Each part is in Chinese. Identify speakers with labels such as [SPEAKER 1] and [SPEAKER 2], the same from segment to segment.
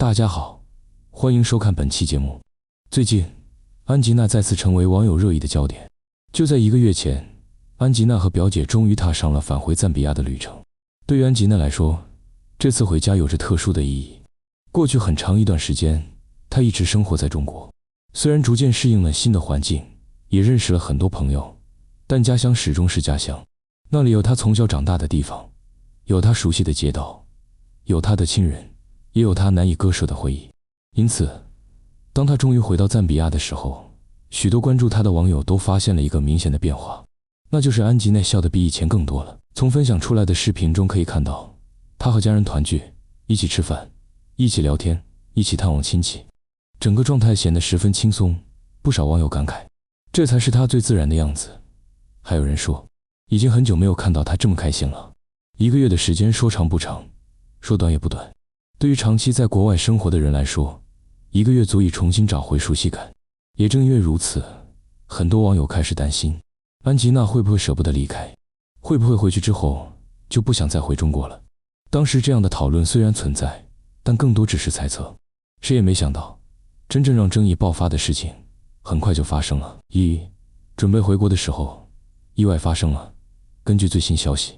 [SPEAKER 1] 大家好，欢迎收看本期节目。最近，安吉娜再次成为网友热议的焦点。就在1个月前，安吉娜和表姐终于踏上了返回赞比亚的旅程。对于安吉娜来说，这次回家有着特殊的意义。过去很长一段时间，她一直生活在中国，虽然逐渐适应了新的环境，也认识了很多朋友，但家乡始终是家乡。那里有她从小长大的地方，有她熟悉的街道，有她的亲人，也有她难以割舍的回忆。因此，当她终于回到赞比亚的时候，许多关注她的网友都发现了一个明显的变化，那就是安吉娜笑得比以前更多了。从分享出来的视频中可以看到，她和家人团聚，一起吃饭，一起聊天，一起探望亲戚，整个状态显得十分轻松。不少网友感慨，这才是她最自然的样子。还有人说，已经很久没有看到她这么开心了。1个月的时间说长不长，说短也不短。对于长期在国外生活的人来说，1个月足以重新找回熟悉感。也正因为如此，很多网友开始担心，安吉娜会不会舍不得离开，会不会回去之后就不想再回中国了。当时这样的讨论虽然存在，但更多只是猜测。谁也没想到，真正让争议爆发的事情很快就发生了。准备回国的时候，意外发生了。根据最新消息，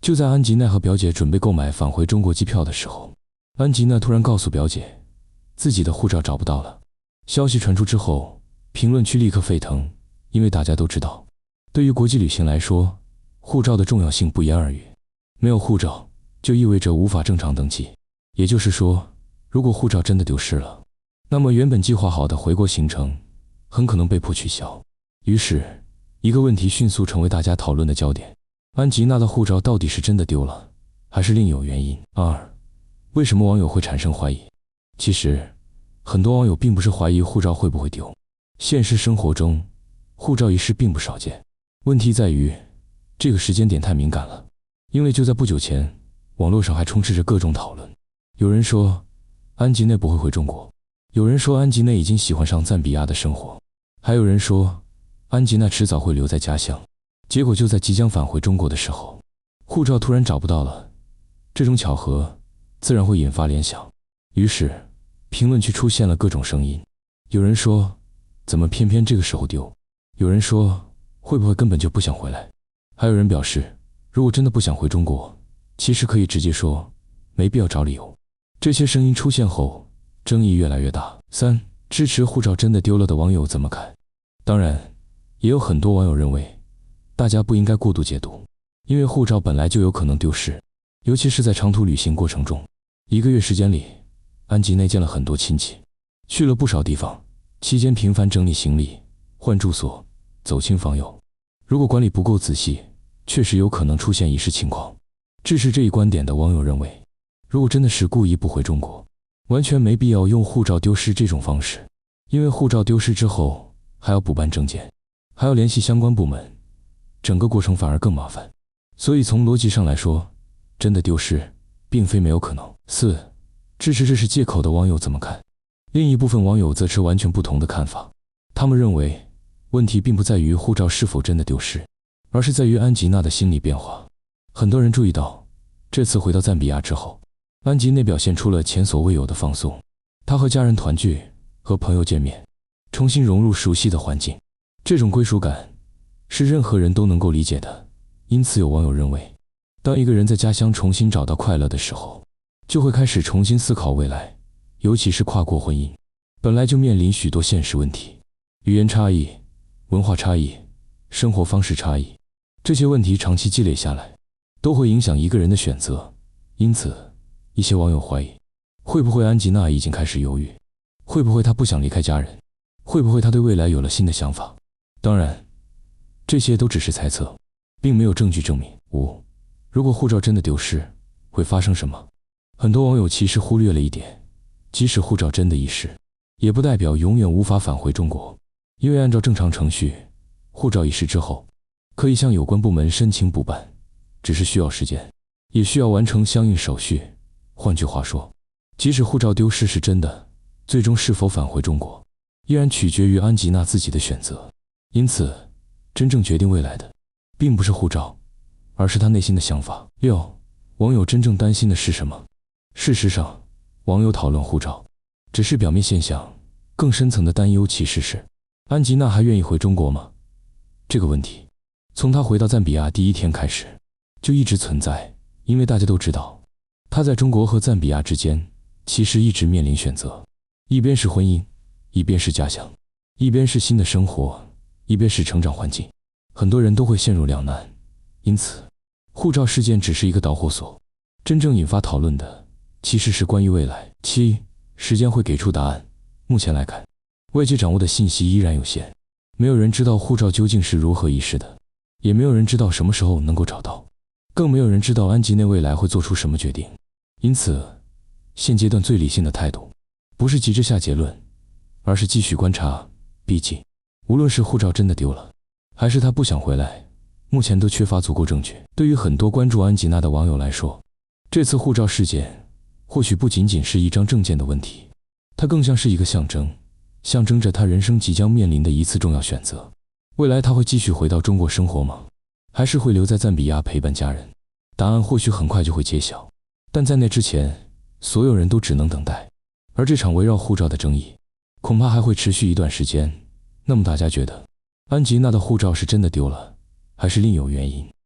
[SPEAKER 1] 就在安吉娜和表姐准备购买返回中国机票的时候，安吉娜突然告诉表姐，自己的护照找不到了。消息传出之后，评论区立刻沸腾，因为大家都知道，对于国际旅行来说，护照的重要性不言而喻。没有护照，就意味着无法正常登记。也就是说，如果护照真的丢失了，那么原本计划好的回国行程很可能被迫取消。于是，一个问题迅速成为大家讨论的焦点：安吉娜的护照到底是真的丢了，还是另有原因？为什么网友会产生怀疑？其实，很多网友并不是怀疑护照会不会丢。现实生活中，护照遗失并不少见。问题在于，这个时间点太敏感了。因为就在不久前，网络上还充斥着各种讨论。有人说，安吉娜不会回中国；有人说，安吉娜已经喜欢上赞比亚的生活；还有人说，安吉娜迟早会留在家乡。结果就在即将返回中国的时候，护照突然找不到了。这种巧合自然会引发联想，于是评论区出现了各种声音。有人说，怎么偏偏这个时候丢？有人说，会不会根本就不想回来？还有人表示，如果真的不想回中国，其实可以直接说，没必要找理由。这些声音出现后，争议越来越大。支持护照真的丢了的网友怎么看？当然，也有很多网友认为，大家不应该过度解读，因为护照本来就有可能丢失，尤其是在长途旅行过程中。1个月时间里，安吉娜见了很多亲戚，去了不少地方，期间频繁整理行李、换住所、走亲访友。如果管理不够仔细，确实有可能出现遗失情况。支持这一观点的网友认为，如果真的是故意不回中国，完全没必要用护照丢失这种方式，因为护照丢失之后还要补办证件，还要联系相关部门，整个过程反而更麻烦。所以从逻辑上来说，真的丢失并非没有可能。支持这是借口的网友怎么看？另一部分网友则持完全不同的看法。他们认为，问题并不在于护照是否真的丢失，而是在于安吉娜的心理变化。很多人注意到，这次回到赞比亚之后，安吉娜表现出了前所未有的放松。她和家人团聚，和朋友见面，重新融入熟悉的环境。这种归属感是任何人都能够理解的。因此有网友认为，当一个人在家乡重新找到快乐的时候，就会开始重新思考未来，尤其是跨国婚姻，本来就面临许多现实问题，语言差异、文化差异、生活方式差异，这些问题长期积累下来，都会影响一个人的选择。因此，一些网友怀疑，会不会安吉娜已经开始犹豫？会不会她不想离开家人？会不会她对未来有了新的想法？当然，这些都只是猜测，并没有证据证明。如果护照真的丢失，会发生什么？很多网友其实忽略了一点，即使护照真的遗失，也不代表永远无法返回中国。因为按照正常程序，护照遗失之后，可以向有关部门申请补办，只是需要时间，也需要完成相应手续。换句话说，即使护照丢失是真的，最终是否返回中国，依然取决于安吉娜自己的选择。因此，真正决定未来的，并不是护照，而是她内心的想法。网友真正担心的是什么？事实上，网友讨论护照只是表面现象，更深层的担忧其实是安吉娜还愿意回中国吗？这个问题从她回到赞比亚第一天开始就一直存在，因为大家都知道她在中国和赞比亚之间其实一直面临选择，一边是婚姻，一边是家乡，一边是新的生活，一边是成长环境，很多人都会陷入两难。因此护照事件只是一个导火索，真正引发讨论的其实是关于未来。时间会给出答案。目前来看，外界掌握的信息依然有限，没有人知道护照究竟是如何遗失的，也没有人知道什么时候能够找到，更没有人知道安吉内未来会做出什么决定。因此现阶段最理性的态度不是急着下结论，而是继续观察。毕竟无论是护照真的丢了，还是他不想回来，目前都缺乏足够证据。对于很多关注安吉娜的网友来说，这次护照事件或许不仅仅是一张证件的问题，它更像是一个象征，象征着他人生即将面临的一次重要选择。未来他会继续回到中国生活吗？还是会留在赞比亚陪伴家人？答案或许很快就会揭晓，但在那之前，所有人都只能等待。而这场围绕护照的争议恐怕还会持续一段时间。那么大家觉得安吉娜的护照是真的丢了，还是另有原因？